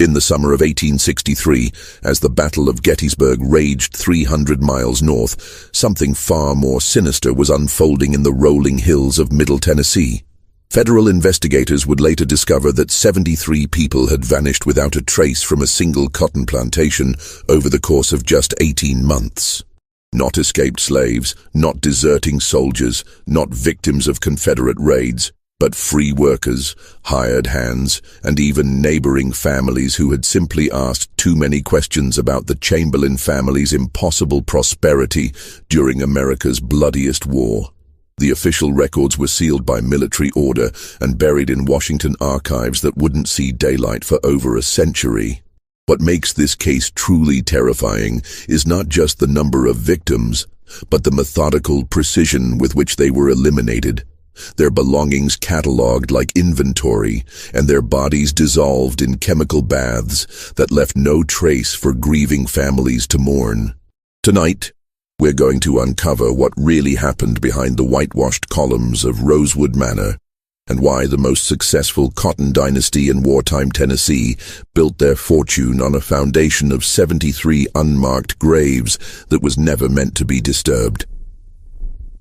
In the summer of 1863, as the Battle of Gettysburg raged 300 miles north, something far more sinister was unfolding in the rolling hills of Middle Tennessee. Federal investigators would later discover that 73 people had vanished without a trace from a single cotton plantation over the course of just 18 months. Not escaped slaves, not deserting soldiers, not victims of Confederate raids, but free workers, hired hands, and even neighboring families who had simply asked too many questions about the Chamberlain family's impossible prosperity during America's bloodiest war. The official records were sealed by military order and buried in Washington archives that wouldn't see daylight for over a century. What makes this case truly terrifying is not just the number of victims, but the methodical precision with which they were eliminated. Their belongings catalogued like inventory, and their bodies dissolved in chemical baths that left no trace for grieving families to mourn. Tonight, we're going to uncover what really happened behind the whitewashed columns of Rosewood Manor, and why the most successful cotton dynasty in wartime Tennessee built their fortune on a foundation of 73 unmarked graves that was never meant to be disturbed.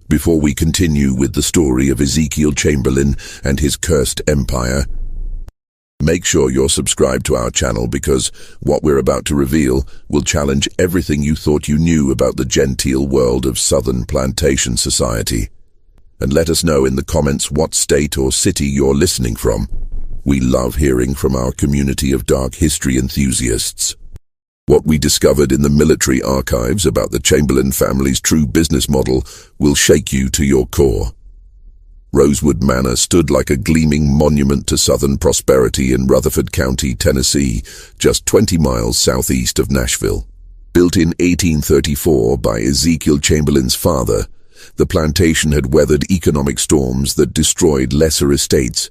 Before we continue with the story of Ezekiel Chamberlain and his cursed empire, make sure you're subscribed to our channel because what we're about to reveal will challenge everything you thought you knew about the genteel world of Southern plantation society. And let us know in the comments what state or city you're listening from. We love hearing from our community of dark history enthusiasts. What we discovered in the military archives about the Chamberlain family's true business model will shake you to your core. Rosewood Manor stood like a gleaming monument to Southern prosperity in Rutherford County, Tennessee, just 20 miles southeast of Nashville. Built in 1834 by Ezekiel Chamberlain's father, the plantation had weathered economic storms that destroyed lesser estates.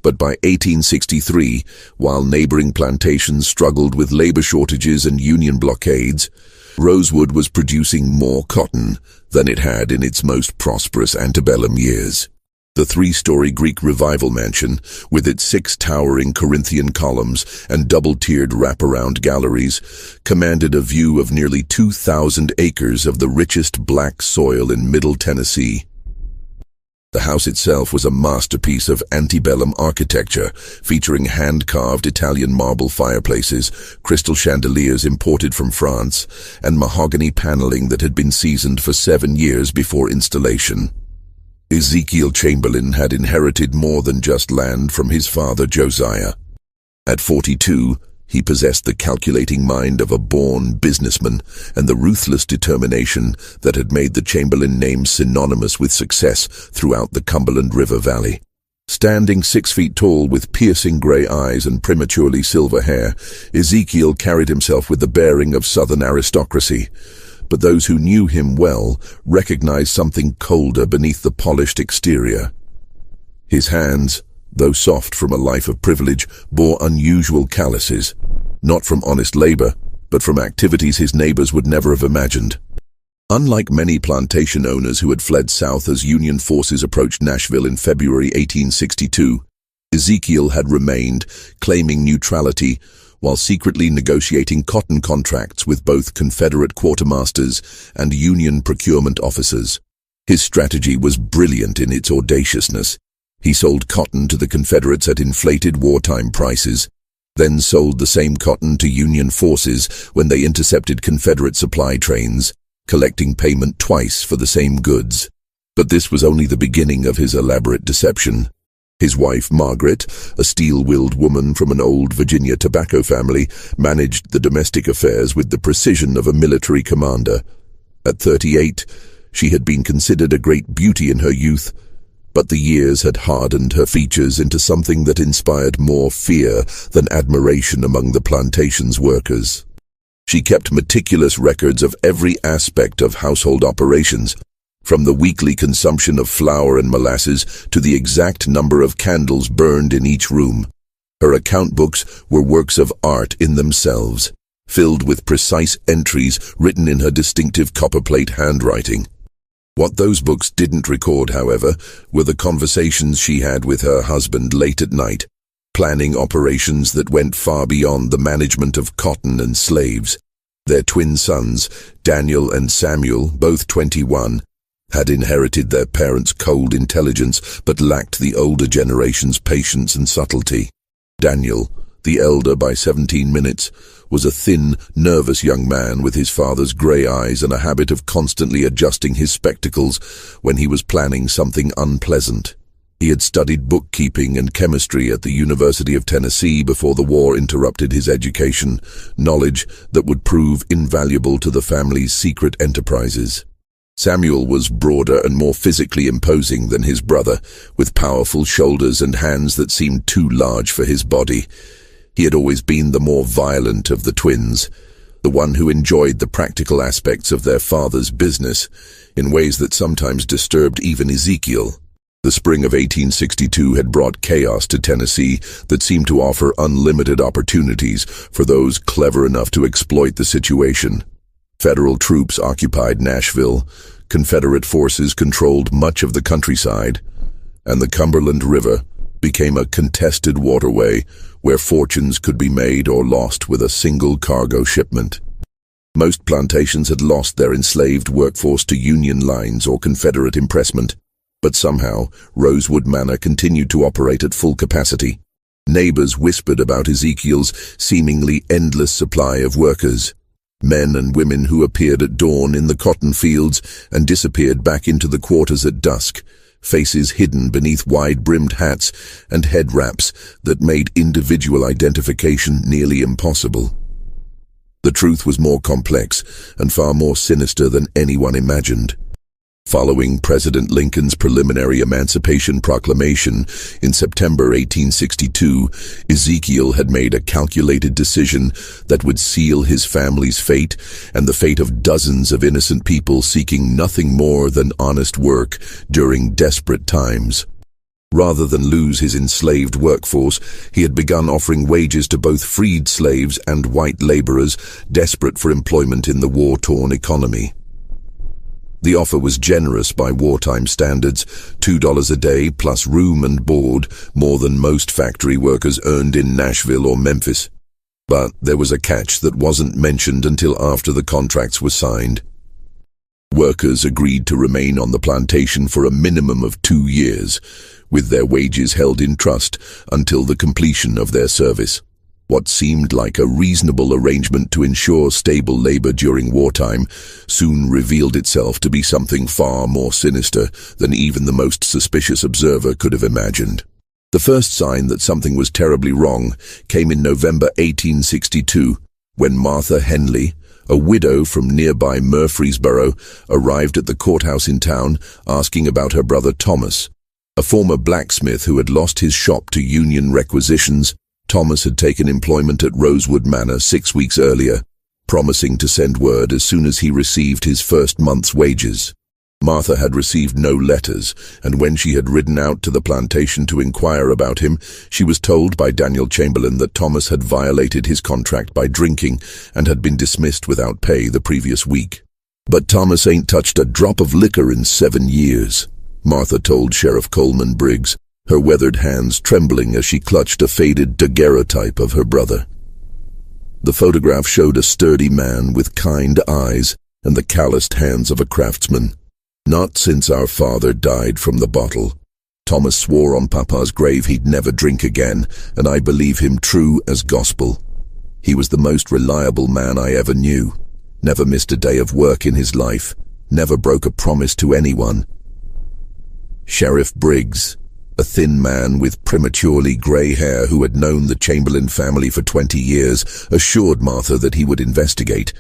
But by 1863, while neighboring plantations struggled with labor shortages and Union blockades, Rosewood was producing more cotton than it had in its most prosperous antebellum years. The three-story Greek Revival mansion, with its 6 towering Corinthian columns and double-tiered wraparound galleries, commanded a view of nearly 2,000 acres of the richest black soil in Middle Tennessee. The house itself was a masterpiece of antebellum architecture, featuring hand-carved Italian marble fireplaces, crystal chandeliers imported from France, and mahogany paneling that had been seasoned for 7 years before installation. Ezekiel Chamberlain had inherited more than just land from his father Josiah. At 42, he possessed the calculating mind of a born businessman and the ruthless determination that had made the Chamberlain name synonymous with success throughout the Cumberland River Valley. Standing 6 feet tall with piercing gray eyes and prematurely silver hair, Ezekiel carried himself with the bearing of Southern aristocracy. But those who knew him well recognized something colder beneath the polished exterior. His hands, though soft from a life of privilege, bore unusual calluses, not from honest labor, but from activities his neighbors would never have imagined. Unlike many plantation owners who had fled south as Union forces approached Nashville in February 1862, Ezekiel had remained, claiming neutrality, while secretly negotiating cotton contracts with both Confederate quartermasters and Union procurement officers. His strategy was brilliant in its audaciousness. He sold cotton to the Confederates at inflated wartime prices, then sold the same cotton to Union forces when they intercepted Confederate supply trains, collecting payment twice for the same goods. But this was only the beginning of his elaborate deception. His wife, Margaret, a steel-willed woman from an old Virginia tobacco family, managed the domestic affairs with the precision of a military commander. At 38, she had been considered a great beauty in her youth, but the years had hardened her features into something that inspired more fear than admiration among the plantation's workers. She kept meticulous records of every aspect of household operations, from the weekly consumption of flour and molasses to the exact number of candles burned in each room. Her account books were works of art in themselves, filled with precise entries written in her distinctive copperplate handwriting. What those books didn't record, however, were the conversations she had with her husband late at night, planning operations that went far beyond the management of cotton and slaves. Their twin sons, Daniel and Samuel, both 21, had inherited their parents' cold intelligence but lacked the older generation's patience and subtlety. Daniel, the elder by 17 minutes, was a thin, nervous young man with his father's grey eyes and a habit of constantly adjusting his spectacles when he was planning something unpleasant. He had studied bookkeeping and chemistry at the University of Tennessee before the war interrupted his education, knowledge that would prove invaluable to the family's secret enterprises. Samuel was broader and more physically imposing than his brother, with powerful shoulders and hands that seemed too large for his body. He had always been the more violent of the twins, the one who enjoyed the practical aspects of their father's business, in ways that sometimes disturbed even Ezekiel. The spring of 1862 had brought chaos to Tennessee that seemed to offer unlimited opportunities for those clever enough to exploit the situation. Federal troops occupied Nashville, Confederate forces controlled much of the countryside, and the Cumberland River became a contested waterway where fortunes could be made or lost with a single cargo shipment. Most plantations had lost their enslaved workforce to Union lines or Confederate impressment, but somehow Rosewood Manor continued to operate at full capacity. Neighbors whispered about Ezekiel's seemingly endless supply of workers, men and women who appeared at dawn in the cotton fields and disappeared back into the quarters at dusk, faces hidden beneath wide-brimmed hats and head wraps that made individual identification nearly impossible. The truth was more complex and far more sinister than anyone imagined. Following President Lincoln's preliminary Emancipation Proclamation in September 1862, Ezekiel had made a calculated decision that would seal his family's fate and the fate of dozens of innocent people seeking nothing more than honest work during desperate times. Rather than lose his enslaved workforce, he had begun offering wages to both freed slaves and white laborers desperate for employment in the war-torn economy. The offer was generous by wartime standards, $2 a day plus room and board, more than most factory workers earned in Nashville or Memphis. But there was a catch that wasn't mentioned until after the contracts were signed. Workers agreed to remain on the plantation for a minimum of 2 years, with their wages held in trust until the completion of their service. What seemed like a reasonable arrangement to ensure stable labor during wartime soon revealed itself to be something far more sinister than even the most suspicious observer could have imagined. The first sign that something was terribly wrong came in November 1862, when Martha Henley, a widow from nearby Murfreesboro, arrived at the courthouse in town asking about her brother Thomas. A former blacksmith who had lost his shop to Union requisitions, Thomas had taken employment at Rosewood Manor 6 weeks earlier, promising to send word as soon as he received his first month's wages. Martha had received no letters, and when she had ridden out to the plantation to inquire about him, she was told by Daniel Chamberlain that Thomas had violated his contract by drinking and had been dismissed without pay the previous week. "But Thomas ain't touched a drop of liquor in 7 years, Martha told Sheriff Coleman Briggs, her weathered hands trembling as she clutched a faded daguerreotype of her brother. The photograph showed a sturdy man with kind eyes and the calloused hands of a craftsman. "Not since our father died from the bottle. Thomas swore on Papa's grave he'd never drink again, and I believe him true as gospel. He was the most reliable man I ever knew. Never missed a day of work in his life. Never broke a promise to anyone." Sheriff Briggs, a thin man with prematurely grey hair who had known the Chamberlain family for 20 years, assured Martha that he would investigate.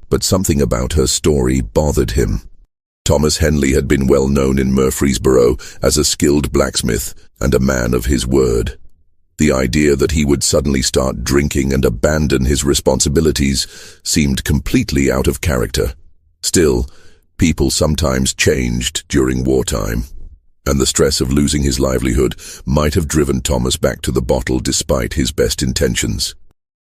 But something about her story bothered him. Thomas Henley had been well known in Murfreesboro as a skilled blacksmith and a man of his word. The idea that he would suddenly start drinking and abandon his responsibilities seemed completely out of character. Still, people sometimes changed during wartime, and the stress of losing his livelihood might have driven Thomas back to the bottle despite his best intentions.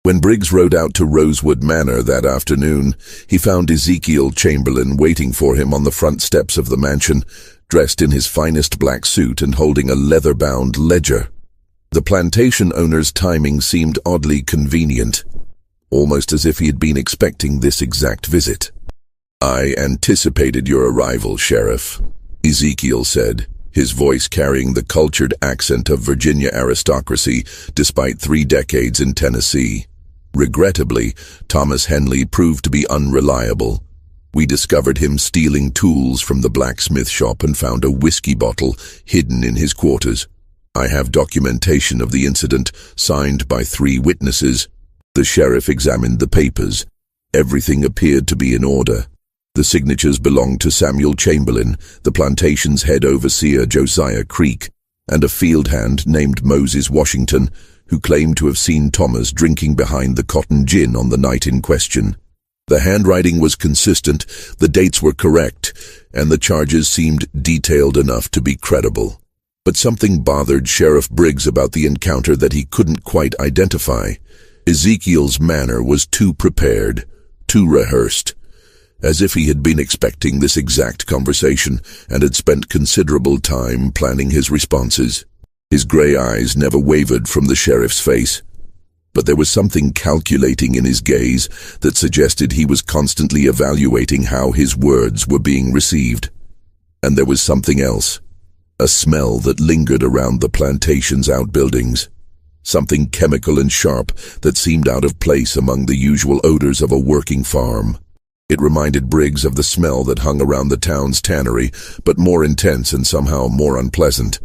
When Briggs rode out to Rosewood Manor that afternoon, he found Ezekiel Chamberlain waiting for him on the front steps of the mansion, dressed in his finest black suit and holding a leather-bound ledger. The plantation owner's timing seemed oddly convenient, almost as if he had been expecting this exact visit. "I anticipated your arrival, Sheriff," Ezekiel said, his voice carrying the cultured accent of Virginia aristocracy despite 3 decades in Tennessee. Regrettably, Thomas Henley proved to be unreliable. We discovered him stealing tools from the blacksmith shop and found a whiskey bottle hidden in his quarters. I have documentation of the incident, signed by 3 witnesses. The sheriff examined the papers. Everything appeared to be in order. The signatures belonged to Samuel Chamberlain, the plantation's head overseer Josiah Creek, and a field hand named Moses Washington, who claimed to have seen Thomas drinking behind the cotton gin on the night in question. The handwriting was consistent, the dates were correct, and the charges seemed detailed enough to be credible. But something bothered Sheriff Briggs about the encounter that he couldn't quite identify. Ezekiel's manner was too prepared, too rehearsed, as if he had been expecting this exact conversation and had spent considerable time planning his responses. His gray eyes never wavered from the sheriff's face, but there was something calculating in his gaze that suggested he was constantly evaluating how his words were being received. And there was something else, a smell that lingered around the plantation's outbuildings, something chemical and sharp that seemed out of place among the usual odors of a working farm. It reminded Briggs of the smell that hung around the town's tannery, but more intense and somehow more unpleasant.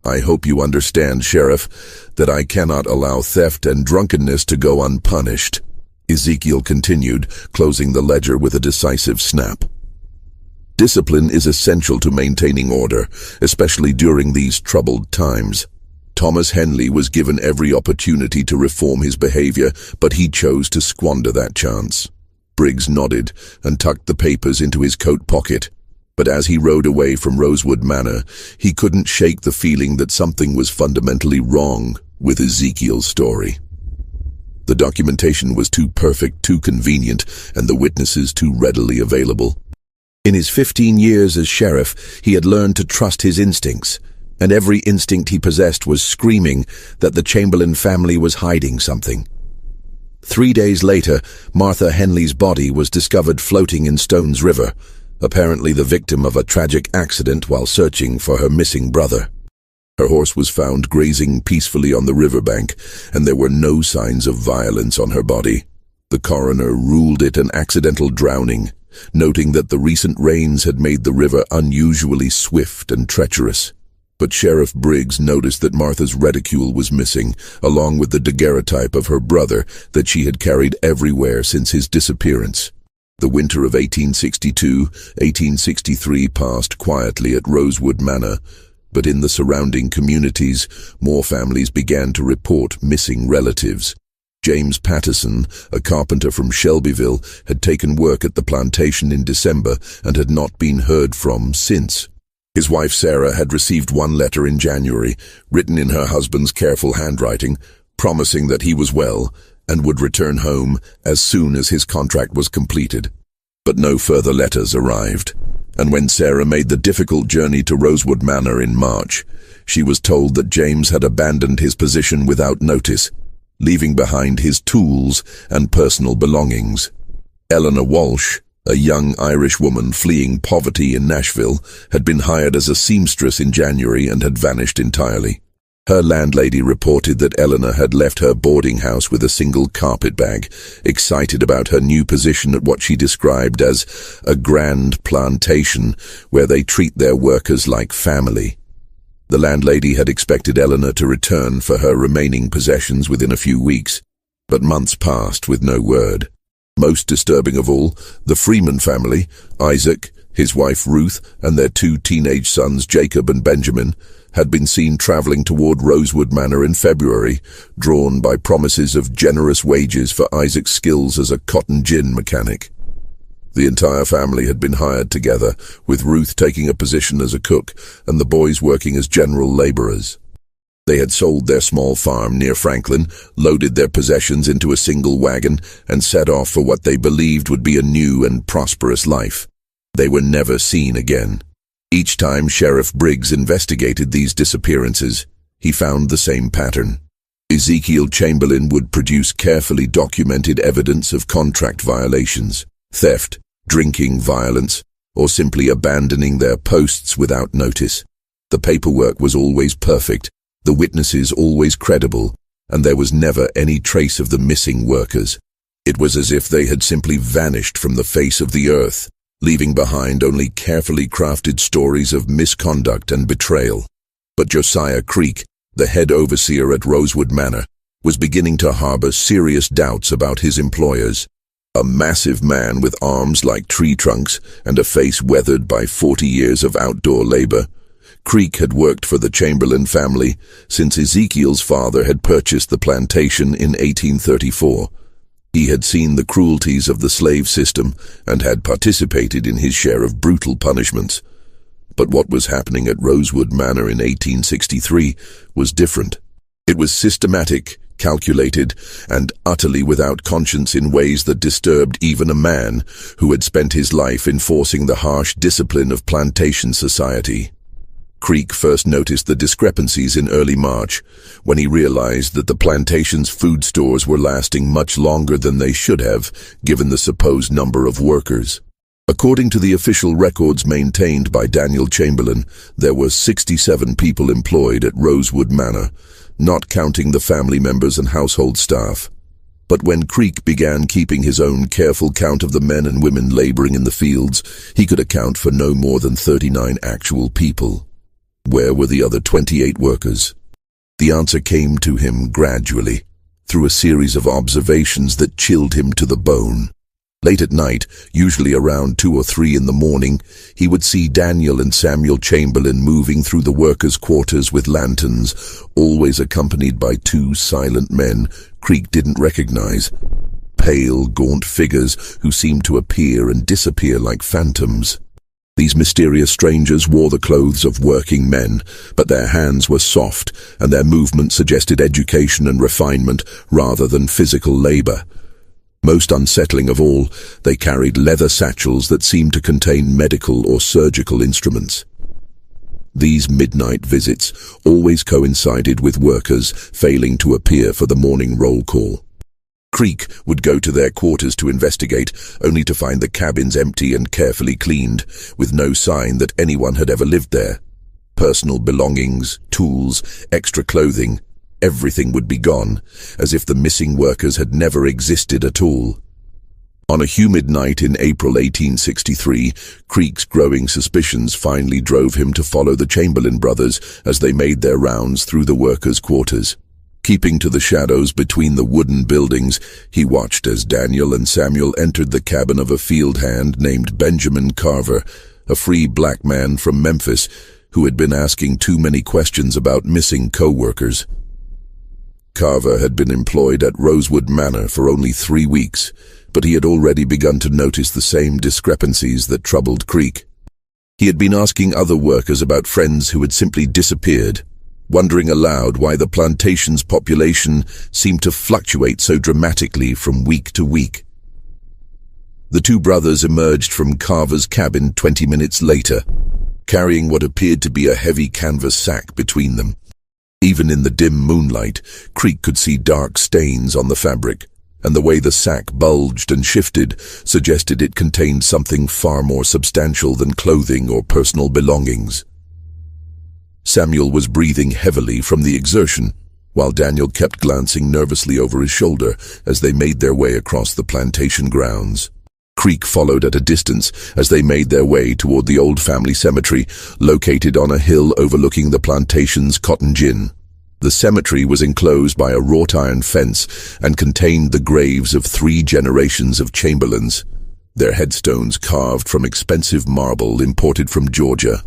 "I hope you understand, Sheriff, that I cannot allow theft and drunkenness to go unpunished," Ezekiel continued, closing the ledger with a decisive snap. "Discipline is essential to maintaining order, especially during these troubled times. Thomas Henley was given every opportunity to reform his behavior, but he chose to squander that chance." Briggs nodded and tucked the papers into his coat pocket. But as he rode away from Rosewood Manor, he couldn't shake the feeling that something was fundamentally wrong with Ezekiel's story. The documentation was too perfect, too convenient, and the witnesses too readily available. In his 15 years as sheriff, he had learned to trust his instincts, and every instinct he possessed was screaming that the Chamberlain family was hiding something. 3 days later, Martha Henley's body was discovered floating in Stones River, apparently the victim of a tragic accident while searching for her missing brother. Her horse was found grazing peacefully on the riverbank, and there were no signs of violence on her body. The coroner ruled it an accidental drowning, noting that the recent rains had made the river unusually swift and treacherous. But Sheriff Briggs noticed that Martha's reticule was missing, along with the daguerreotype of her brother that she had carried everywhere since his disappearance. The winter of 1862-1863 passed quietly at Rosewood Manor, but in the surrounding communities, more families began to report missing relatives. James Patterson, a carpenter from Shelbyville, had taken work at the plantation in December and had not been heard from since. His wife Sarah had received one letter in January, written in her husband's careful handwriting, promising that he was well and would return home as soon as his contract was completed. But no further letters arrived, and when Sarah made the difficult journey to Rosewood Manor in March, she was told that James had abandoned his position without notice, leaving behind his tools and personal belongings. Eleanor Walsh, a young Irish woman fleeing poverty in Nashville, had been hired as a seamstress in January and had vanished entirely. Her landlady reported that Eleanor had left her boarding house with a single carpetbag, excited about her new position at what she described as a grand plantation where they treat their workers like family. The landlady had expected Eleanor to return for her remaining possessions within a few weeks, but months passed with no word. Most disturbing of all, the Freeman family, Isaac, his wife Ruth, and their 2 teenage sons Jacob and Benjamin, had been seen traveling toward Rosewood Manor in February, drawn by promises of generous wages for Isaac's skills as a cotton gin mechanic. The entire family had been hired together, with Ruth taking a position as a cook and the boys working as general laborers. They had sold their small farm near Franklin, loaded their possessions into a single wagon, and set off for what they believed would be a new and prosperous life. They were never seen again. Each time Sheriff Briggs investigated these disappearances, he found the same pattern. Ezekiel Chamberlain would produce carefully documented evidence of contract violations, theft, drinking, violence, or simply abandoning their posts without notice. The paperwork was always perfect, the witnesses always credible, and there was never any trace of the missing workers. It was as if they had simply vanished from the face of the earth, leaving behind only carefully crafted stories of misconduct and betrayal. But Josiah Creek, the head overseer at Rosewood Manor, was beginning to harbor serious doubts about his employers. A massive man with arms like tree trunks and a face weathered by 40 years of outdoor labor, Creek had worked for the Chamberlain family since Ezekiel's father had purchased the plantation in 1834. He had seen the cruelties of the slave system and had participated in his share of brutal punishments. But what was happening at Rosewood Manor in 1863 was different. It was systematic, calculated, and utterly without conscience in ways that disturbed even a man who had spent his life enforcing the harsh discipline of plantation society. Creek first noticed the discrepancies in early March, when he realized that the plantation's food stores were lasting much longer than they should have, given the supposed number of workers. According to the official records maintained by Daniel Chamberlain, there were 67 people employed at Rosewood Manor, not counting the family members and household staff. But when Creek began keeping his own careful count of the men and women laboring in the fields, he could account for no more than 39 actual people. Where were the other 28 workers? The answer came to him gradually, through a series of observations that chilled him to the bone. Late at night, usually around 2 or 3 in the morning, he would see Daniel and Samuel Chamberlain moving through the workers' quarters with lanterns, always accompanied by 2 silent men Creek didn't recognize. Pale, gaunt figures who seemed to appear and disappear like phantoms. These mysterious strangers wore the clothes of working men, but their hands were soft and their movement suggested education and refinement rather than physical labor. Most unsettling of all, they carried leather satchels that seemed to contain medical or surgical instruments. These midnight visits always coincided with workers failing to appear for the morning roll call. Creek would go to their quarters to investigate, only to find the cabins empty and carefully cleaned, with no sign that anyone had ever lived there. Personal belongings, tools, extra clothing, everything would be gone, as if the missing workers had never existed at all. On a humid night in April 1863, Creek's growing suspicions finally drove him to follow the Chamberlain brothers as they made their rounds through the workers' quarters. Keeping to the shadows between the wooden buildings, he watched as Daniel and Samuel entered the cabin of a field hand named Benjamin Carver, a free black man from Memphis who had been asking too many questions about missing co-workers. Carver had been employed at Rosewood Manor for only 3 weeks, but he had already begun to notice the same discrepancies that troubled Creek. He had been asking other workers about friends who had simply disappeared, wondering aloud why the plantation's population seemed to fluctuate so dramatically from week to week. The 2 brothers emerged from Carver's cabin 20 minutes later, carrying what appeared to be a heavy canvas sack between them. Even in the dim moonlight, Creek could see dark stains on the fabric, and the way the sack bulged and shifted suggested it contained something far more substantial than clothing or personal belongings. Samuel was breathing heavily from the exertion, while Daniel kept glancing nervously over his shoulder as they made their way across the plantation grounds. Creek followed at a distance as they made their way toward the old family cemetery, located on a hill overlooking the plantation's cotton gin. The cemetery was enclosed by a wrought iron fence and contained the graves of 3 generations of Chamberlains, their headstones carved from expensive marble imported from Georgia.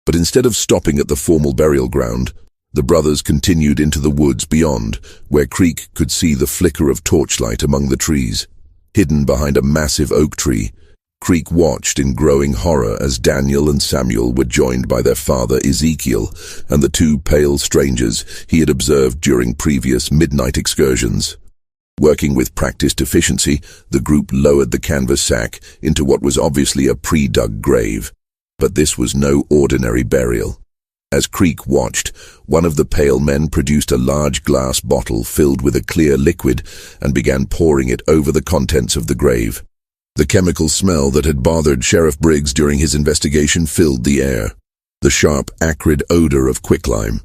But instead of stopping at the formal burial ground, the brothers continued into the woods beyond, where Creek could see the flicker of torchlight among the trees. Hidden behind a massive oak tree, Creek watched in growing horror as Daniel and Samuel were joined by their father Ezekiel and the 2 pale strangers he had observed during previous midnight excursions. Working with practiced efficiency, the group lowered the canvas sack into what was obviously a pre-dug grave. But this was no ordinary burial. As Creek watched, one of the pale men produced a large glass bottle filled with a clear liquid and began pouring it over the contents of the grave. The chemical smell that had bothered Sheriff Briggs during his investigation filled the air, the sharp, acrid odor of quicklime.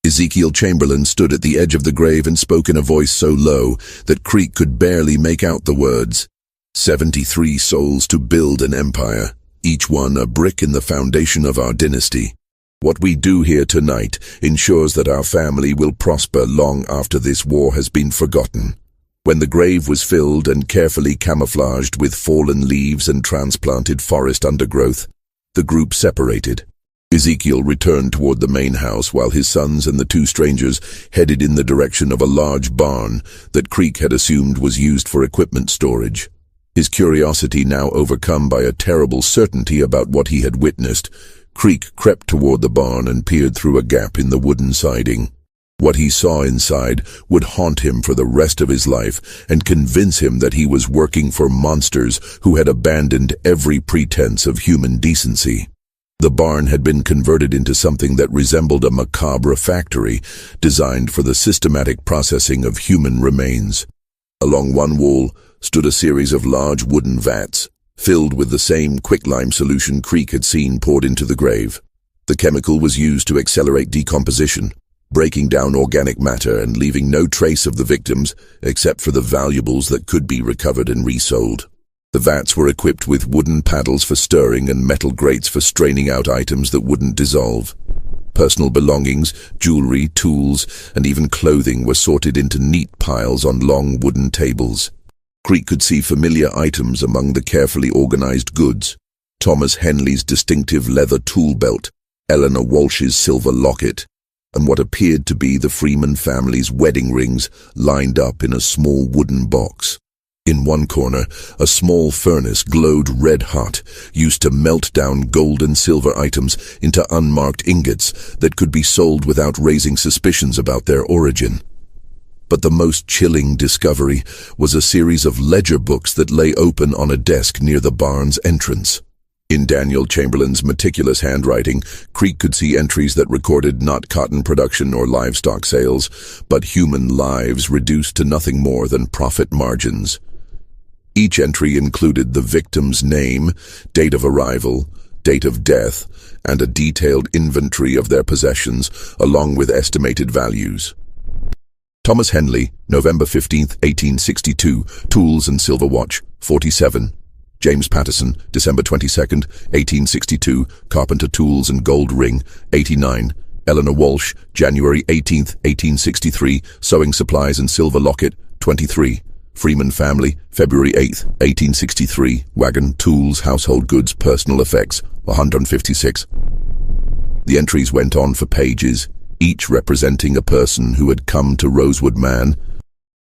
Ezekiel Chamberlain stood at the edge of the grave and spoke in a voice so low that Creek could barely make out the words. 73 souls to build an empire, each one a brick in the foundation of our dynasty. What we do here tonight ensures that our family will prosper long after this war has been forgotten. When the grave was filled and carefully camouflaged with fallen leaves and transplanted forest undergrowth, the group separated. Ezekiel returned toward the main house while his sons and the two strangers headed in the direction of a large barn that Creek had assumed was used for equipment storage. His curiosity now overcome by a terrible certainty about what he had witnessed, Creek crept toward the barn and peered through a gap in the wooden siding. What he saw inside would haunt him for the rest of his life and convince him that he was working for monsters who had abandoned every pretense of human decency. The barn had been converted into something that resembled a macabre factory designed for the systematic processing of human remains. Along one wall stood a series of large wooden vats, filled with the same quicklime solution Creek had seen poured into the grave. The chemical was used to accelerate decomposition, breaking down organic matter and leaving no trace of the victims except for the valuables that could be recovered and resold. The vats were equipped with wooden paddles for stirring and metal grates for straining out items that wouldn't dissolve. Personal belongings, jewelry, tools, and even clothing were sorted into neat piles on long wooden tables. Creek could see familiar items among the carefully organized goods. Thomas Henley's distinctive leather tool belt, Eleanor Walsh's silver locket, and what appeared to be the Freeman family's wedding rings lined up in a small wooden box. In one corner, a small furnace glowed red-hot, used to melt down gold and silver items into unmarked ingots that could be sold without raising suspicions about their origin. But the most chilling discovery was a series of ledger books that lay open on a desk near the barn's entrance. In Daniel Chamberlain's meticulous handwriting, Creek could see entries that recorded not cotton production or livestock sales, but human lives reduced to nothing more than profit margins. Each entry included the victim's name, date of arrival, date of death, and a detailed inventory of their possessions, along with estimated values. Thomas Henley, November 15, 1862, tools and silver watch, 47. James Patterson, December 22, 1862, carpenter tools and gold ring, 89. Eleanor Walsh, January 18, 1863, sewing supplies and silver locket, 23. Freeman family, February 8, 1863, wagon, tools, household goods, personal effects, 156. The entries went on for pages, each representing a person who had come to Rosewood Man,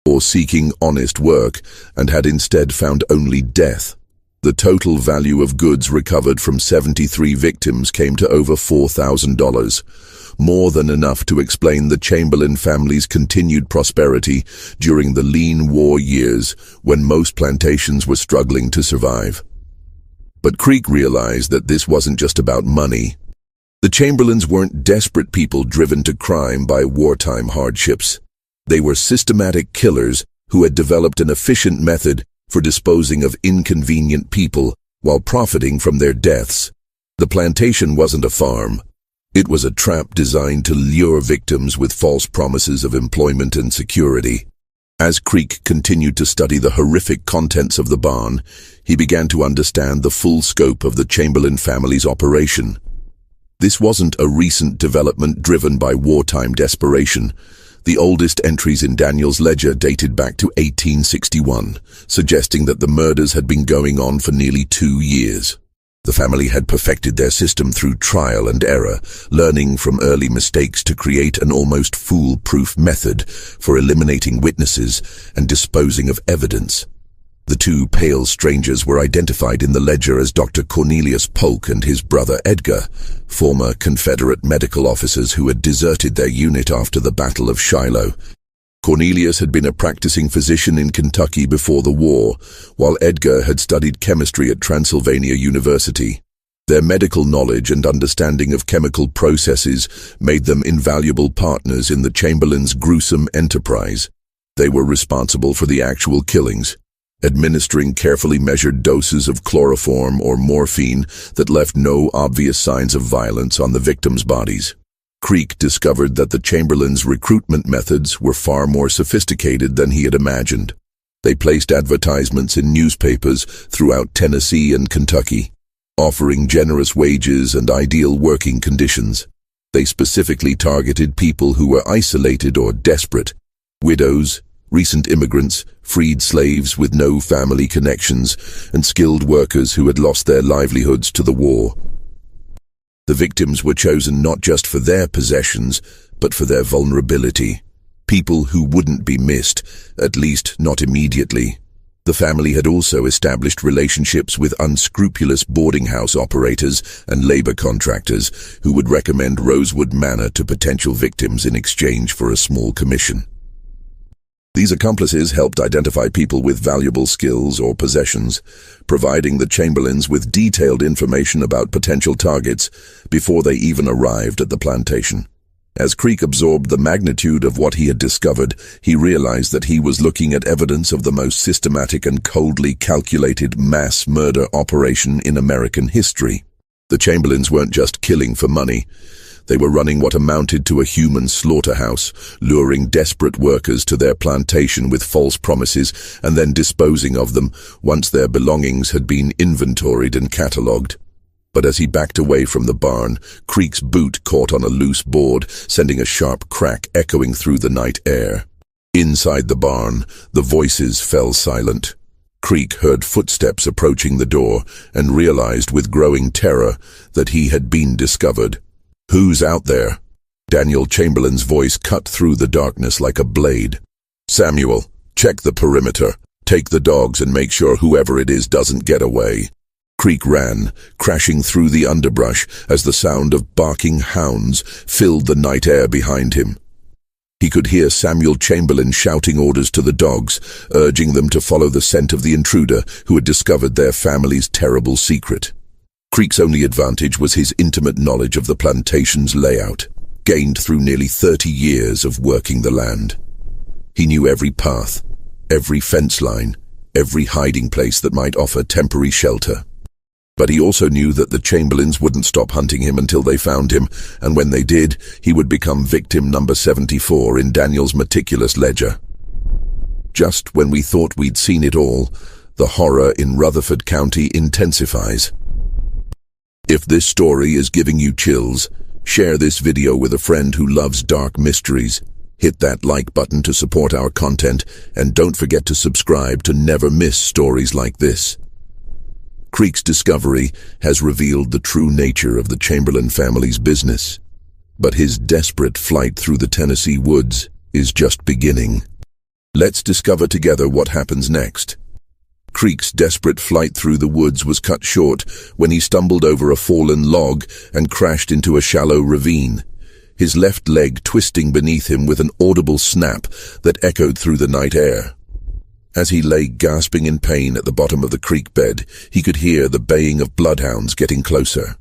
or seeking honest work, and had instead found only death. The total value of goods recovered from 73 victims came to over $4,000, more than enough to explain the Chamberlain family's continued prosperity during the lean war years when most plantations were struggling to survive. But Creek realized that this wasn't just about money. The Chamberlains weren't desperate people driven to crime by wartime hardships. They were systematic killers who had developed an efficient method for disposing of inconvenient people while profiting from their deaths. The plantation wasn't a farm. It was a trap designed to lure victims with false promises of employment and security. As Creek continued to study the horrific contents of the barn, he began to understand the full scope of the Chamberlain family's operation. This wasn't a recent development driven by wartime desperation. The oldest entries in Daniel's ledger dated back to 1861, suggesting that the murders had been going on for nearly 2 years. The family had perfected their system through trial and error, learning from early mistakes to create an almost foolproof method for eliminating witnesses and disposing of evidence. The two pale strangers were identified in the ledger as Dr. Cornelius Polk and his brother Edgar, former Confederate medical officers who had deserted their unit after the Battle of Shiloh. Cornelius had been a practicing physician in Kentucky before the war, while Edgar had studied chemistry at Transylvania University. Their medical knowledge and understanding of chemical processes made them invaluable partners in the Chamberlains' gruesome enterprise. They were responsible for the actual killings, administering carefully measured doses of chloroform or morphine that left no obvious signs of violence on the victims' bodies. Creek discovered that the Chamberlains' recruitment methods were far more sophisticated than he had imagined. They placed advertisements in newspapers throughout Tennessee and Kentucky, offering generous wages and ideal working conditions. They specifically targeted people who were isolated or desperate: widows, recent immigrants, freed slaves with no family connections, and skilled workers who had lost their livelihoods to the war. The victims were chosen not just for their possessions, but for their vulnerability. People who wouldn't be missed, at least not immediately. The family had also established relationships with unscrupulous boarding house operators and labor contractors who would recommend Rosewood Manor to potential victims in exchange for a small commission. These accomplices helped identify people with valuable skills or possessions, providing the Chamberlains with detailed information about potential targets before they even arrived at the plantation. As Creek absorbed the magnitude of what he had discovered, he realized that he was looking at evidence of the most systematic and coldly calculated mass murder operation in American history. The Chamberlains weren't just killing for money. They were running what amounted to a human slaughterhouse, luring desperate workers to their plantation with false promises and then disposing of them once their belongings had been inventoried and catalogued. But as he backed away from the barn, Creek's boot caught on a loose board, sending a sharp crack echoing through the night air. Inside the barn, the voices fell silent. Creek heard footsteps approaching the door and realized with growing terror that he had been discovered. "Who's out there?" Daniel Chamberlain's voice cut through the darkness like a blade. "Samuel, check the perimeter. Take the dogs and make sure whoever it is doesn't get away." Creek ran, crashing through the underbrush as the sound of barking hounds filled the night air behind him. He could hear Samuel Chamberlain shouting orders to the dogs, urging them to follow the scent of the intruder who had discovered their family's terrible secret. Creek's only advantage was his intimate knowledge of the plantation's layout, gained through nearly 30 years of working the land. He knew every path, every fence line, every hiding place that might offer temporary shelter. But he also knew that the Chamberlains wouldn't stop hunting him until they found him, and when they did, he would become victim number 74 in Daniel's meticulous ledger. Just when we thought we'd seen it all, the horror in Rutherford County intensifies. If this story is giving you chills, share this video with a friend who loves dark mysteries. Hit that like button to support our content, and don't forget to subscribe to never miss stories like this. Creek's discovery has revealed the true nature of the Chamberlain family's business, but his desperate flight through the Tennessee woods is just beginning. Let's discover together what happens next. Creek's desperate flight through the woods was cut short when he stumbled over a fallen log and crashed into a shallow ravine, his left leg twisting beneath him with an audible snap that echoed through the night air. As he lay gasping in pain at the bottom of the creek bed, he could hear the baying of bloodhounds getting closer.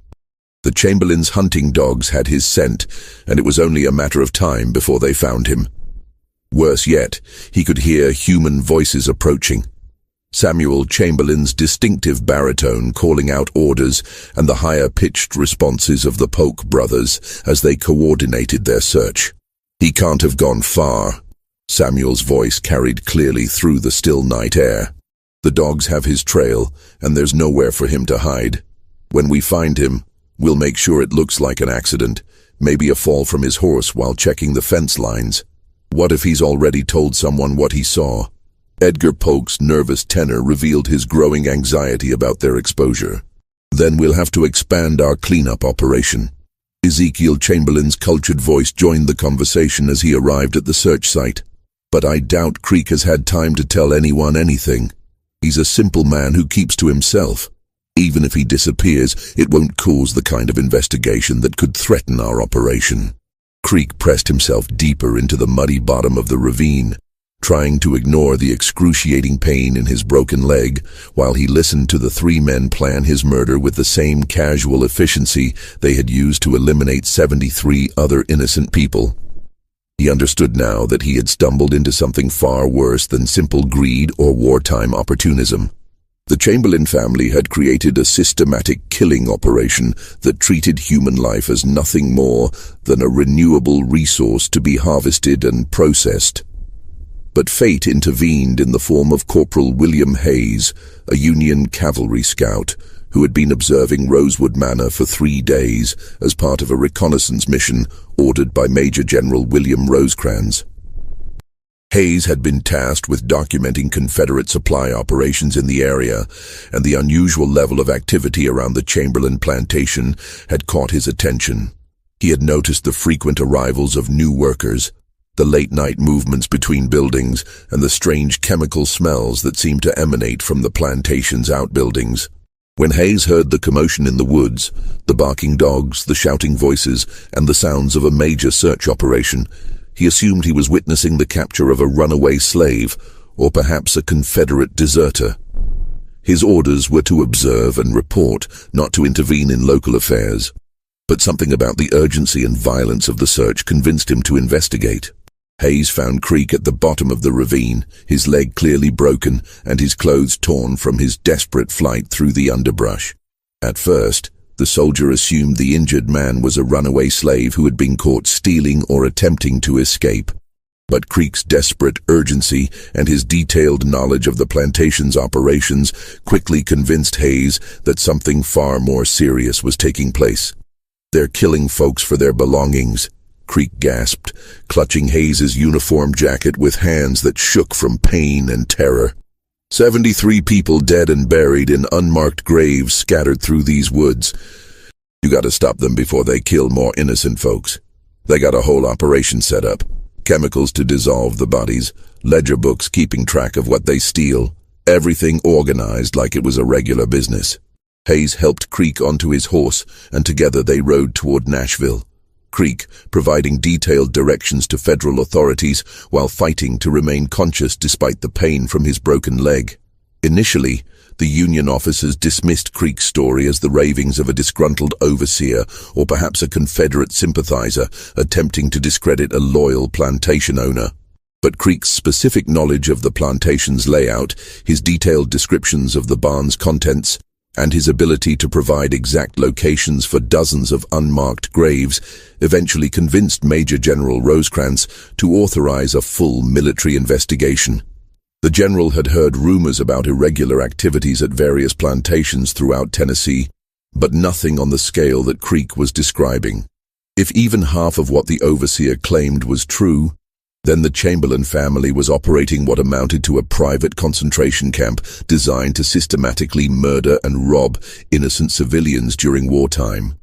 The Chamberlains' hunting dogs had his scent, and it was only a matter of time before they found him. Worse yet, he could hear human voices approaching. Samuel Chamberlain's distinctive baritone calling out orders and the higher-pitched responses of the Polk brothers as they coordinated their search. "He can't have gone far." Samuel's voice carried clearly through the still night air. "The dogs have his trail, and there's nowhere for him to hide. When we find him, we'll make sure it looks like an accident, maybe a fall from his horse while checking the fence lines. What if he's already told someone what he saw?" Edgar Polk's nervous tenor revealed his growing anxiety about their exposure. "Then we'll have to expand our cleanup operation." Ezekiel Chamberlain's cultured voice joined the conversation as he arrived at the search site. "But I doubt Creek has had time to tell anyone anything. He's a simple man who keeps to himself. Even if he disappears, it won't cause the kind of investigation that could threaten our operation." Creek pressed himself deeper into the muddy bottom of the ravine, trying to ignore the excruciating pain in his broken leg while he listened to the three men plan his murder with the same casual efficiency they had used to eliminate 73 other innocent people. He understood now that he had stumbled into something far worse than simple greed or wartime opportunism. The Chamberlain family had created a systematic killing operation that treated human life as nothing more than a renewable resource to be harvested and processed. But fate intervened in the form of Corporal William Hayes, a Union cavalry scout who had been observing Rosewood Manor for 3 days as part of a reconnaissance mission ordered by Major General William Rosecrans. Hayes had been tasked with documenting Confederate supply operations in the area, and the unusual level of activity around the Chamberlain plantation had caught his attention. He had noticed the frequent arrivals of new workers, the late-night movements between buildings, and the strange chemical smells that seemed to emanate from the plantation's outbuildings. When Hayes heard the commotion in the woods, the barking dogs, the shouting voices, and the sounds of a major search operation, he assumed he was witnessing the capture of a runaway slave, or perhaps a Confederate deserter. His orders were to observe and report, not to intervene in local affairs. But something about the urgency and violence of the search convinced him to investigate. Hayes found Creek at the bottom of the ravine, his leg clearly broken and his clothes torn from his desperate flight through the underbrush. At first, the soldier assumed the injured man was a runaway slave who had been caught stealing or attempting to escape. But Creek's desperate urgency and his detailed knowledge of the plantation's operations quickly convinced Hayes that something far more serious was taking place. "They're killing folks for their belongings," Creek gasped, clutching Hayes's uniform jacket with hands that shook from pain and terror. 73 people dead and buried in unmarked graves scattered through these woods. You gotta stop them before they kill more innocent folks. They got a whole operation set up. Chemicals to dissolve the bodies, ledger books keeping track of what they steal, everything organized like it was a regular business. Hayes helped Creek onto his horse, and together they rode toward Nashville. Creek providing detailed directions to federal authorities while fighting to remain conscious despite the pain from his broken leg. Initially, the Union officers dismissed Creek's story as the ravings of a disgruntled overseer or perhaps a Confederate sympathizer attempting to discredit a loyal plantation owner. But Creek's specific knowledge of the plantation's layout, his detailed descriptions of the barn's contents, and his ability to provide exact locations for dozens of unmarked graves eventually convinced Major General Rosecrans to authorize a full military investigation. The general had heard rumors about irregular activities at various plantations throughout Tennessee, but nothing on the scale that Creek was describing. If even half of what the overseer claimed was true, then the Chamberlain family was operating what amounted to a private concentration camp designed to systematically murder and rob innocent civilians during wartime.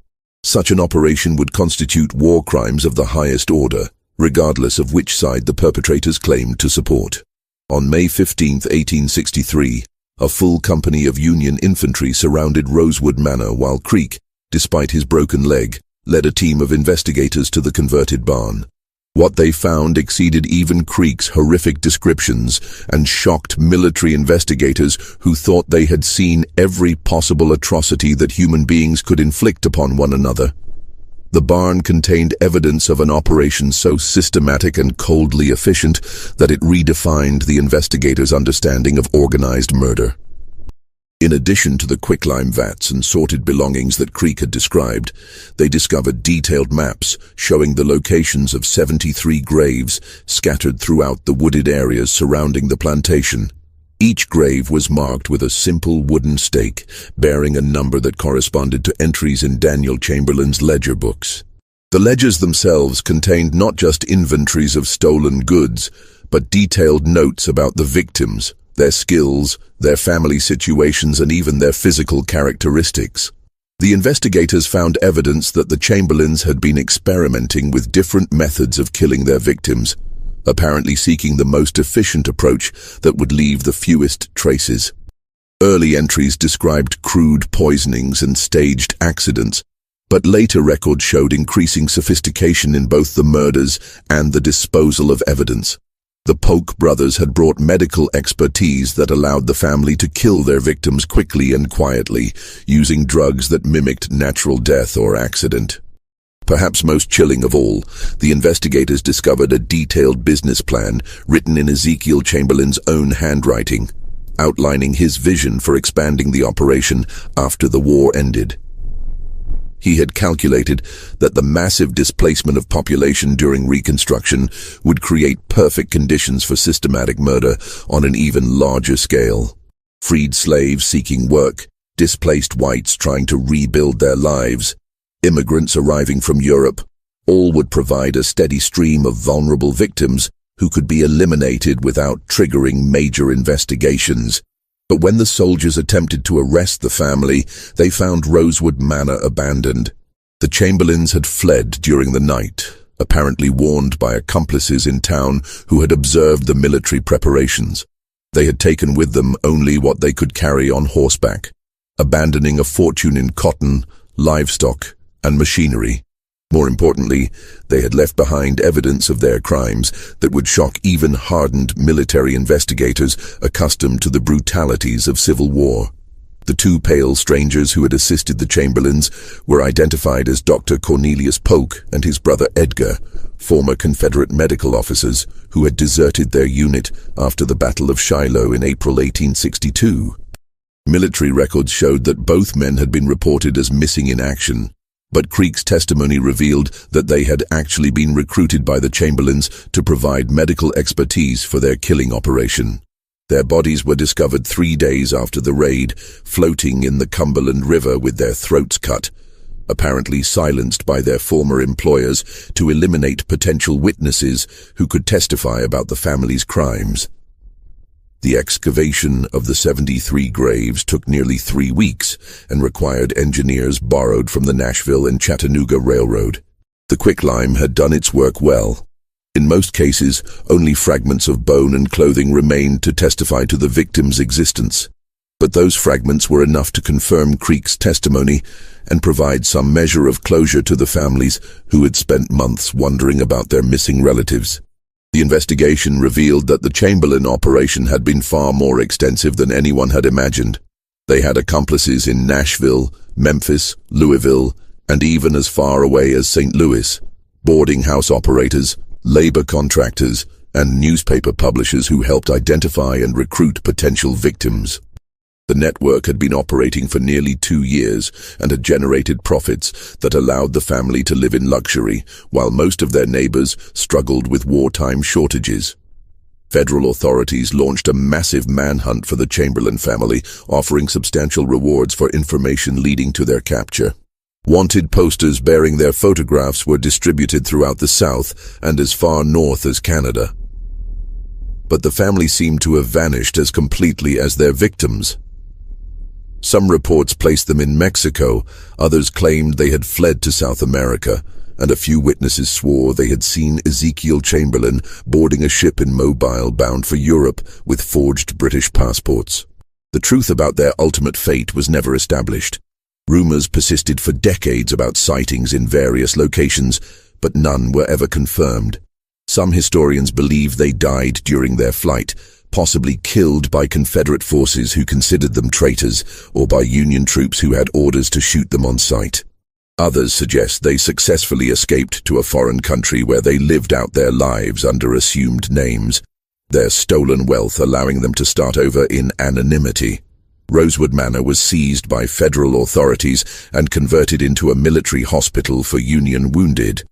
Such an operation would constitute war crimes of the highest order, regardless of which side the perpetrators claimed to support. On May 15, 1863, a full company of Union infantry surrounded Rosewood Manor while Creek, despite his broken leg, led a team of investigators to the converted barn. What they found exceeded even Creek's horrific descriptions and shocked military investigators who thought they had seen every possible atrocity that human beings could inflict upon one another. The barn contained evidence of an operation so systematic and coldly efficient that it redefined the investigators' understanding of organized murder. In addition to the quicklime vats and sorted belongings that Creek had described, they discovered detailed maps showing the locations of 73 graves scattered throughout the wooded areas surrounding the plantation. Each grave was marked with a simple wooden stake, bearing a number that corresponded to entries in Daniel Chamberlain's ledger books. The ledgers themselves contained not just inventories of stolen goods, but detailed notes about the victims, their skills, their family situations, and even their physical characteristics. The investigators found evidence that the Chamberlains had been experimenting with different methods of killing their victims, apparently seeking the most efficient approach that would leave the fewest traces. Early entries described crude poisonings and staged accidents, but later records showed increasing sophistication in both the murders and the disposal of evidence. The Polk brothers had brought medical expertise that allowed the family to kill their victims quickly and quietly, using drugs that mimicked natural death or accident. Perhaps most chilling of all, the investigators discovered a detailed business plan written in Ezekiel Chamberlain's own handwriting, outlining his vision for expanding the operation after the war ended. He had calculated that the massive displacement of population during Reconstruction would create perfect conditions for systematic murder on an even larger scale. Freed slaves seeking work, displaced whites trying to rebuild their lives, immigrants arriving from Europe, all would provide a steady stream of vulnerable victims who could be eliminated without triggering major investigations. But when the soldiers attempted to arrest the family, they found Rosewood Manor abandoned. The Chamberlains had fled during the night, apparently warned by accomplices in town who had observed the military preparations. They had taken with them only what they could carry on horseback, abandoning a fortune in cotton, livestock, and machinery. More importantly, they had left behind evidence of their crimes that would shock even hardened military investigators accustomed to the brutalities of civil war. The two pale strangers who had assisted the Chamberlains were identified as Dr. Cornelius Polk and his brother Edgar, former Confederate medical officers who had deserted their unit after the Battle of Shiloh in April 1862. Military records showed that both men had been reported as missing in action, but Creek's testimony revealed that they had actually been recruited by the Chamberlains to provide medical expertise for their killing operation. Their bodies were discovered 3 days after the raid, floating in the Cumberland River with their throats cut, apparently silenced by their former employers to eliminate potential witnesses who could testify about the family's crimes. The excavation of the 73 graves took nearly 3 weeks and required engineers borrowed from the Nashville and Chattanooga Railroad. The quicklime had done its work well. In most cases, only fragments of bone and clothing remained to testify to the victim's existence. But those fragments were enough to confirm Creek's testimony and provide some measure of closure to the families who had spent months wondering about their missing relatives. The investigation revealed that the Chamberlain operation had been far more extensive than anyone had imagined. They had accomplices in Nashville, Memphis, Louisville, and even as far away as St. Louis, boarding house operators, labor contractors, and newspaper publishers who helped identify and recruit potential victims. The network had been operating for nearly 2 years and had generated profits that allowed the family to live in luxury, while most of their neighbors struggled with wartime shortages. Federal authorities launched a massive manhunt for the Chamberlain family, offering substantial rewards for information leading to their capture. Wanted posters bearing their photographs were distributed throughout the South and as far north as Canada. But the family seemed to have vanished as completely as their victims. Some reports placed them in Mexico, others claimed they had fled to South America, and a few witnesses swore they had seen Ezekiel Chamberlain boarding a ship in Mobile bound for Europe with forged British passports. The truth about their ultimate fate was never established. Rumors persisted for decades about sightings in various locations, but none were ever confirmed. Some historians believe they died during their flight, possibly killed by Confederate forces who considered them traitors, or by Union troops who had orders to shoot them on sight. Others suggest they successfully escaped to a foreign country where they lived out their lives under assumed names, their stolen wealth allowing them to start over in anonymity. Rosewood Manor was seized by federal authorities and converted into a military hospital for Union wounded.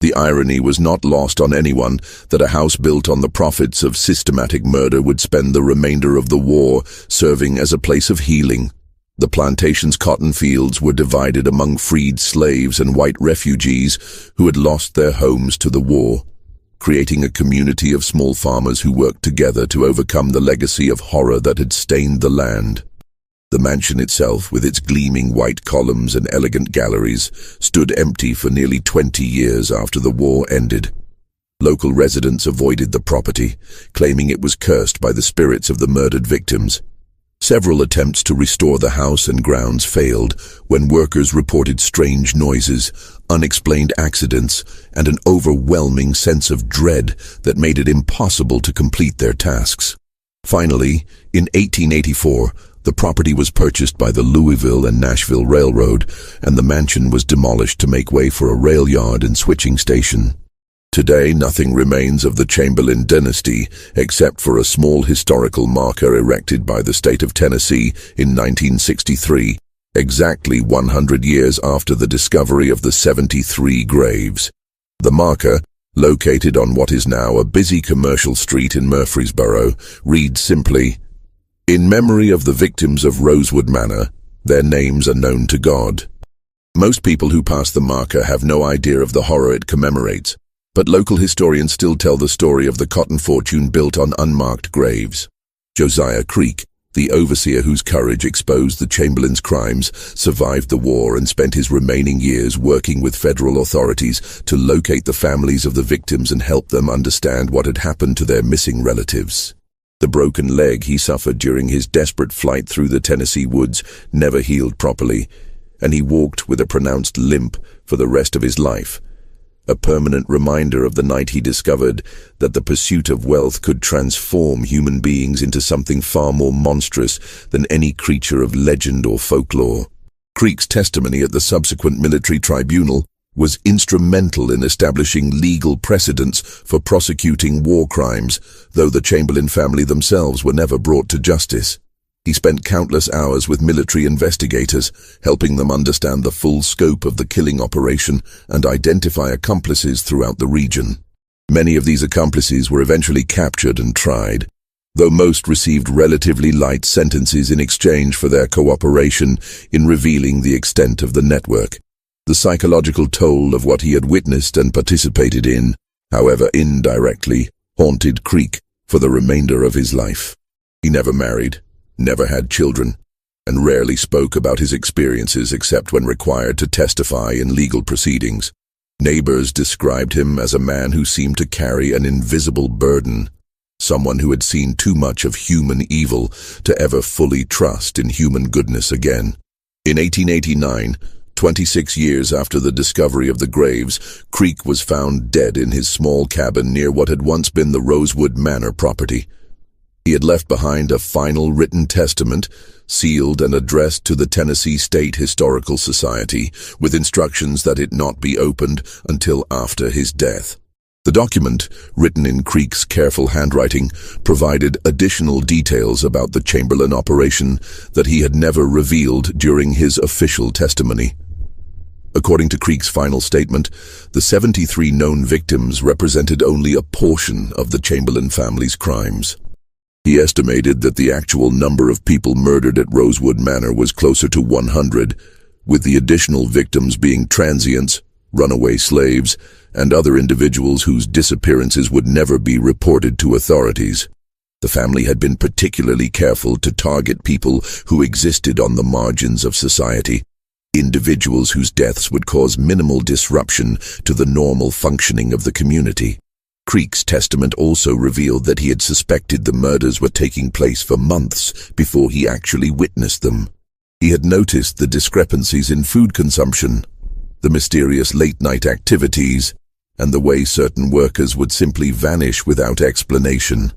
The irony was not lost on anyone that a house built on the profits of systematic murder would spend the remainder of the war serving as a place of healing. The plantation's cotton fields were divided among freed slaves and white refugees who had lost their homes to the war, creating a community of small farmers who worked together to overcome the legacy of horror that had stained the land. The mansion itself, with its gleaming white columns and elegant galleries, stood empty for nearly 20 years after the war ended. Local residents avoided the property, claiming it was cursed by the spirits of the murdered victims. Several attempts to restore the house and grounds failed when workers reported strange noises, unexplained accidents, and an overwhelming sense of dread that made it impossible to complete their tasks. Finally, in 1884, the property was purchased by the Louisville and Nashville Railroad, and the mansion was demolished to make way for a rail yard and switching station. Today, nothing remains of the Chamberlain dynasty except for a small historical marker erected by the state of Tennessee in 1963, exactly 100 years after the discovery of the 73 graves. The marker, located on what is now a busy commercial street in Murfreesboro, reads simply, "In memory of the victims of Rosewood Manor, their names are known to God." Most people who pass the marker have no idea of the horror it commemorates, but local historians still tell the story of the cotton fortune built on unmarked graves. Josiah Creek, the overseer whose courage exposed the Chamberlain's crimes, survived the war and spent his remaining years working with federal authorities to locate the families of the victims and help them understand what had happened to their missing relatives. The broken leg he suffered during his desperate flight through the Tennessee woods never healed properly, and he walked with a pronounced limp for the rest of his life, a permanent reminder of the night he discovered that the pursuit of wealth could transform human beings into something far more monstrous than any creature of legend or folklore. Creek's testimony at the subsequent military tribunal was instrumental in establishing legal precedents for prosecuting war crimes, though the Chamberlain family themselves were never brought to justice. He spent countless hours with military investigators, helping them understand the full scope of the killing operation and identify accomplices throughout the region. Many of these accomplices were eventually captured and tried, though most received relatively light sentences in exchange for their cooperation in revealing the extent of the network. The psychological toll of what he had witnessed and participated in, however indirectly, haunted Creek for the remainder of his life. He never married, never had children, and rarely spoke about his experiences except when required to testify in legal proceedings. Neighbors described him as a man who seemed to carry an invisible burden, someone who had seen too much of human evil to ever fully trust in human goodness again. In 1889, 26 years after the discovery of the graves, Creek was found dead in his small cabin near what had once been the Rosewood Manor property. He had left behind a final written testament, sealed and addressed to the Tennessee State Historical Society, with instructions that it not be opened until after his death. The document, written in Creek's careful handwriting, provided additional details about the Chamberlain operation that he had never revealed during his official testimony. According to Creek's final statement, the 73 known victims represented only a portion of the Chamberlain family's crimes. He estimated that the actual number of people murdered at Rosewood Manor was closer to 100, with the additional victims being transients, runaway slaves, and other individuals whose disappearances would never be reported to authorities. The family had been particularly careful to target people who existed on the margins of society, individuals whose deaths would cause minimal disruption to the normal functioning of the community. Creek's testament also revealed that he had suspected the murders were taking place for months before he actually witnessed them. He had noticed the discrepancies in food consumption, the mysterious late-night activities, and the way certain workers would simply vanish without explanation.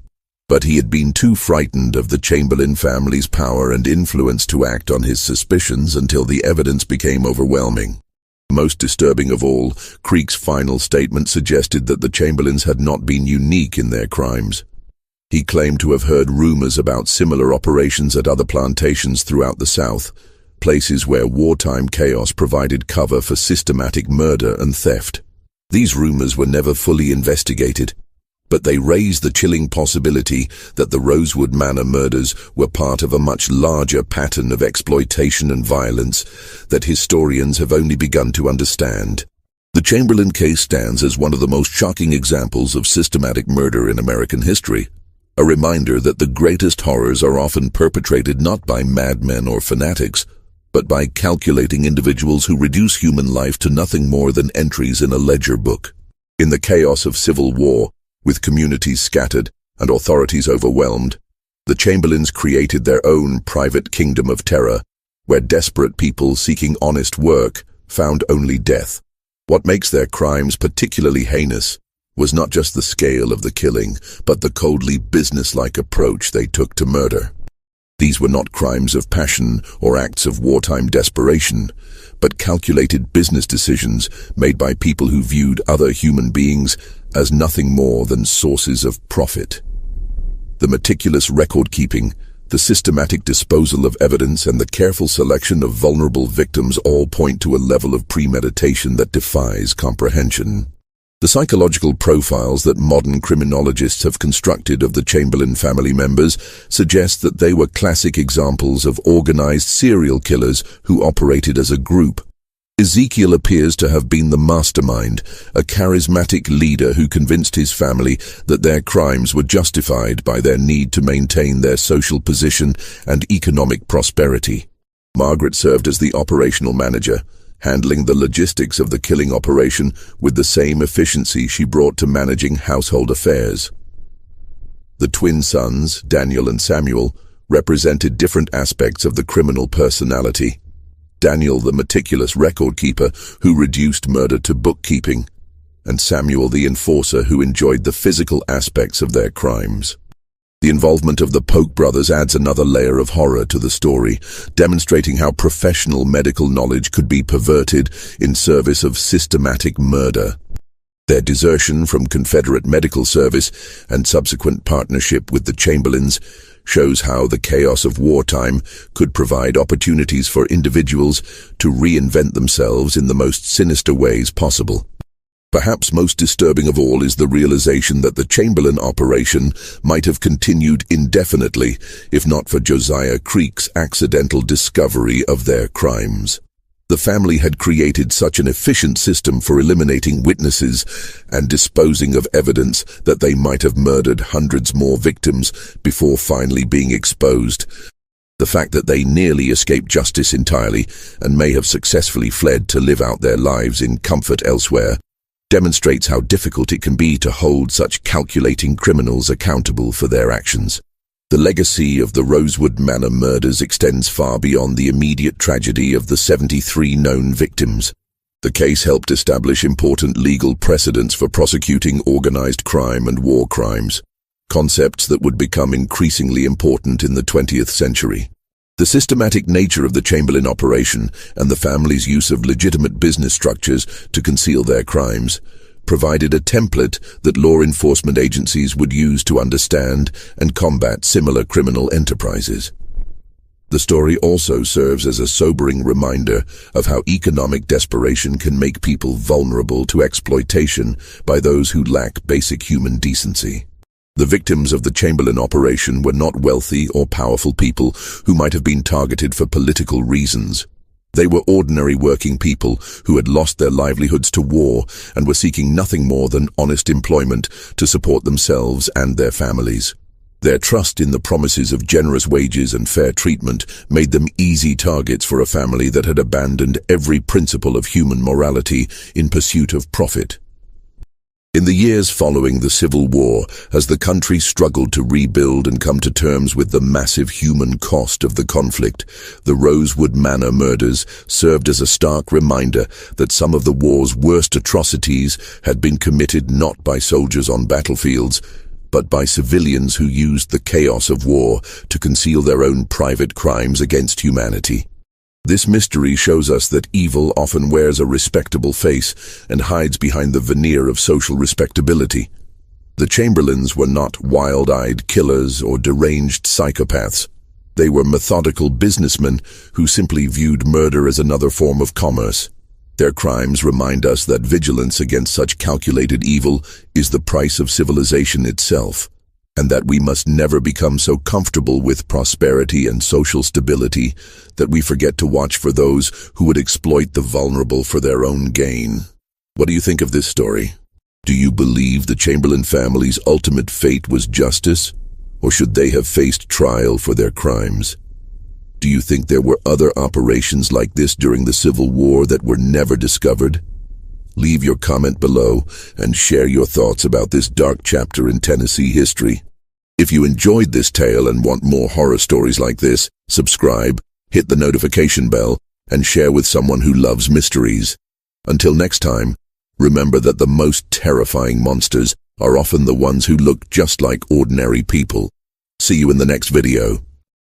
But he had been too frightened of the Chamberlain family's power and influence to act on his suspicions until the evidence became overwhelming. Most disturbing of all, Creek's final statement suggested that the Chamberlains had not been unique in their crimes. He claimed to have heard rumors about similar operations at other plantations throughout the South, places where wartime chaos provided cover for systematic murder and theft. These rumors were never fully investigated, but they raised the chilling possibility that the Rosewood Manor murders were part of a much larger pattern of exploitation and violence that historians have only begun to understand. The Chamberlain case stands as one of the most shocking examples of systematic murder in American history, a reminder that the greatest horrors are often perpetrated not by madmen or fanatics, but by calculating individuals who reduce human life to nothing more than entries in a ledger book. In the chaos of civil war, with communities scattered and authorities overwhelmed, The Chamberlains created their own private kingdom of terror, where desperate people seeking honest work found only death. What makes their crimes particularly heinous was not just the scale of the killing, but the coldly businesslike approach they took to murder. These were not crimes of passion or acts of wartime desperation, but calculated business decisions made by people who viewed other human beings as nothing more than sources of profit. The meticulous record-keeping, the systematic disposal of evidence, and the careful selection of vulnerable victims all point to a level of premeditation that defies comprehension. The psychological profiles that modern criminologists have constructed of the Chamberlain family members suggest that they were classic examples of organized serial killers who operated as a group. Ezekiel appears to have been the mastermind, a charismatic leader who convinced his family that their crimes were justified by their need to maintain their social position and economic prosperity. Margaret served as the operational manager, handling the logistics of the killing operation with the same efficiency she brought to managing household affairs. The twin sons, Daniel and Samuel, represented different aspects of the criminal personality. Daniel, the meticulous record-keeper who reduced murder to bookkeeping, and Samuel, the enforcer who enjoyed the physical aspects of their crimes. The involvement of the Polk brothers adds another layer of horror to the story, demonstrating how professional medical knowledge could be perverted in service of systematic murder. Their desertion from Confederate medical service and subsequent partnership with the Chamberlains shows how the chaos of wartime could provide opportunities for individuals to reinvent themselves in the most sinister ways possible. Perhaps most disturbing of all is the realization that the Chamberlain operation might have continued indefinitely if not for Josiah Creek's accidental discovery of their crimes. The family had created such an efficient system for eliminating witnesses and disposing of evidence that they might have murdered hundreds more victims before finally being exposed. The fact that they nearly escaped justice entirely and may have successfully fled to live out their lives in comfort elsewhere demonstrates how difficult it can be to hold such calculating criminals accountable for their actions. The legacy of the Rosewood Manor murders extends far beyond the immediate tragedy of the 73 known victims. The case helped establish important legal precedents for prosecuting organized crime and war crimes, concepts that would become increasingly important in the 20th century. The systematic nature of the Chamberlain operation and the family's use of legitimate business structures to conceal their crimes provided a template that law enforcement agencies would use to understand and combat similar criminal enterprises. The story also serves as a sobering reminder of how economic desperation can make people vulnerable to exploitation by those who lack basic human decency. The victims of the Chamberlain operation were not wealthy or powerful people who might have been targeted for political reasons. They were ordinary working people who had lost their livelihoods to war and were seeking nothing more than honest employment to support themselves and their families. Their trust in the promises of generous wages and fair treatment made them easy targets for a family that had abandoned every principle of human morality in pursuit of profit. In the years following the Civil War, as the country struggled to rebuild and come to terms with the massive human cost of the conflict, the Rosewood Manor murders served as a stark reminder that some of the war's worst atrocities had been committed not by soldiers on battlefields, but by civilians who used the chaos of war to conceal their own private crimes against humanity. This mystery shows us that evil often wears a respectable face and hides behind the veneer of social respectability. The Chamberlains were not wild-eyed killers or deranged psychopaths. They were methodical businessmen who simply viewed murder as another form of commerce. Their crimes remind us that vigilance against such calculated evil is the price of civilization itself, and that we must never become so comfortable with prosperity and social stability that we forget to watch for those who would exploit the vulnerable for their own gain. What do you think of this story? Do you believe the Chamberlain family's ultimate fate was justice, or should they have faced trial for their crimes? Do you think there were other operations like this during the Civil War that were never discovered? Leave your comment below and share your thoughts about this dark chapter in Tennessee history. If you enjoyed this tale and want more horror stories like this, subscribe, hit the notification bell, and share with someone who loves mysteries. Until next time, remember that the most terrifying monsters are often the ones who look just like ordinary people. See you in the next video.